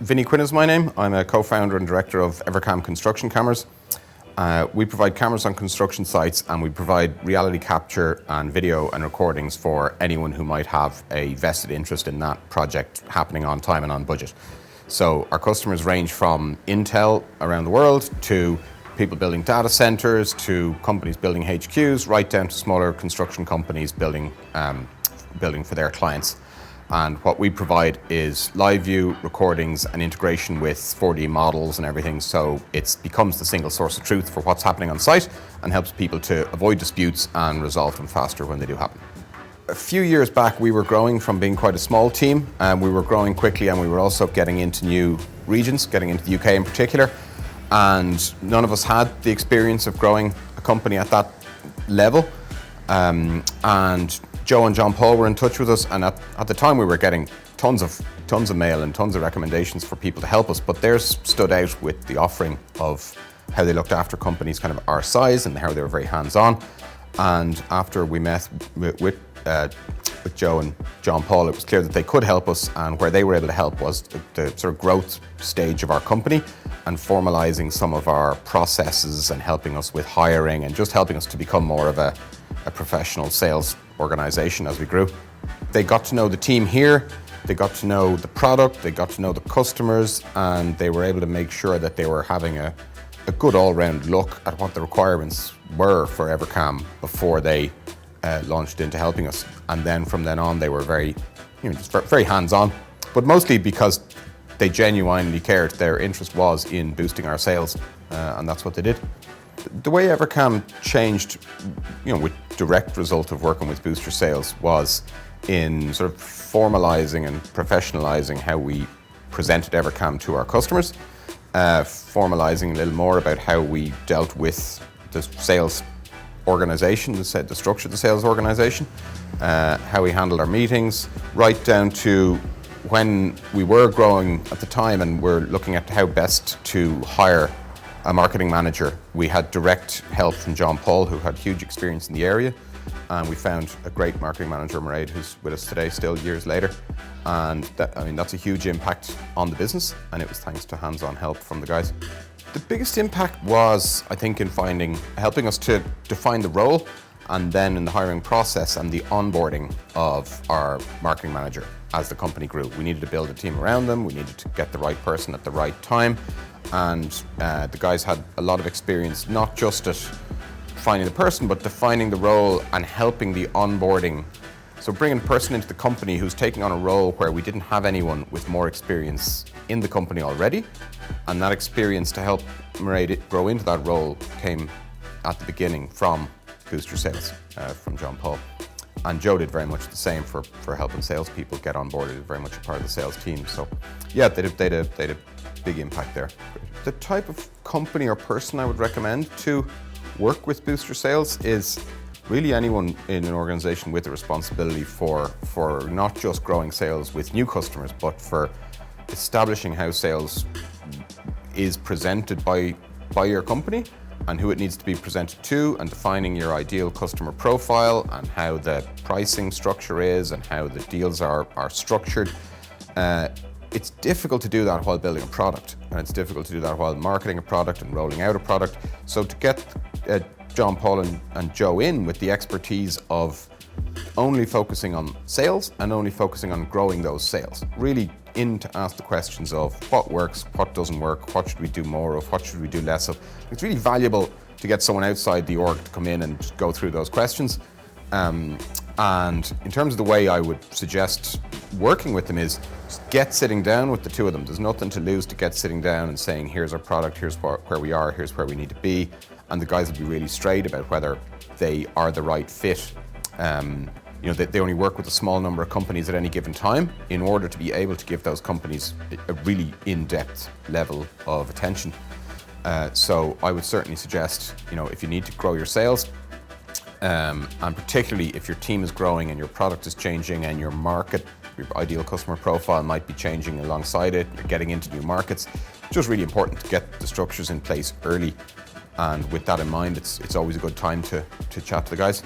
Vinnie Quinn is my name. I'm a co-founder and director of Evercam construction cameras. We provide cameras on construction sites, and we provide reality capture and video and recordings for anyone who might have a vested interest in that project happening on time and on budget. So our customers range from Intel around the world to people building data centers, to companies building HQs, right down to smaller construction companies building for their clients. And what we provide is live view recordings and integration with 4D models and everything, so it becomes the single source of truth for what's happening on site and helps people to avoid disputes and resolve them faster when they do happen. A few years back, we were growing from being quite a small team, and we were growing quickly, and we were also getting into new regions, getting into the UK in particular, and none of us had the experience of growing a company at that level. And Joe and John Paul were in touch with us, and at the time we were getting tons of mail and tons of recommendations for people to help us, but theirs stood out with the offering of how they looked after companies kind of our size and how they were very hands-on. And after we met with Joe and John Paul, it was clear that they could help us, and where they were able to help was the sort of growth stage of our company and formalizing some of our processes and helping us with hiring and just helping us to become more of a professional sales organization as we grew. They got to know the team here, they got to know the product, they got to know the customers, and they were able to make sure that they were having a good all-round look at what the requirements were for Evercam before they launched into helping us. And then from then on, they were very hands-on, but mostly because they genuinely cared. Their interest was in boosting our sales, and that's what they did. The way Evercam changed, with direct result of working with Booster Sales, was in sort of formalizing and professionalizing how we presented Evercam to our customers, formalizing a little more about how we dealt with the sales organization, the structure of the sales organization, how we handled our meetings, right down to when we were growing at the time and we're looking at how best to hire a marketing manager. We had direct help from John Paul, who had huge experience in the area, and we found a great marketing manager, Mairead, who's with us today still years later. And that's a huge impact on the business, and it was thanks to hands-on help from the guys. The biggest impact was, I think, in helping us to define the role, and then in the hiring process and the onboarding of our marketing manager as the company grew. We needed to build a team around them, we needed to get the right person at the right time, and the guys had a lot of experience, not just at finding the person, but defining the role and helping the onboarding. So bringing a person into the company who's taking on a role where we didn't have anyone with more experience in the company already, and that experience to help Mairead grow into that role came at the beginning from Booster Sales, from John Paul. And Joe did very much the same for helping salespeople get on board. He was very much a part of the sales team. So yeah, they had a big impact there. The type of company or person I would recommend to work with Booster Sales is really anyone in an organization with a responsibility for not just growing sales with new customers, but for establishing how sales is presented by your company and who it needs to be presented to, and defining your ideal customer profile and how the pricing structure is and how the deals are structured. It's difficult to do that while building a product, and it's difficult to do that while marketing a product and rolling out a product. So to get John Paul and Joe in with the expertise of only focusing on sales and only focusing on growing those sales, really in to ask the questions of what works, what doesn't work, what should we do more of, what should we do less of. It's really valuable to get someone outside the org to come in and just go through those questions. And in terms of the way I would suggest working with them is just get sitting down with the two of them. There's nothing to lose to get sitting down and saying, here's our product, here's where we are, here's where we need to be. And the guys will be really straight about whether they are the right fit. They only work with a small number of companies at any given time in order to be able to give those companies a really in-depth level of attention. So I would certainly suggest, if you need to grow your sales, and particularly if your team is growing and your product is changing and your market, your ideal customer profile might be changing alongside it, you're getting into new markets, it's just really important to get the structures in place early. And with that in mind, it's always a good time to chat to the guys.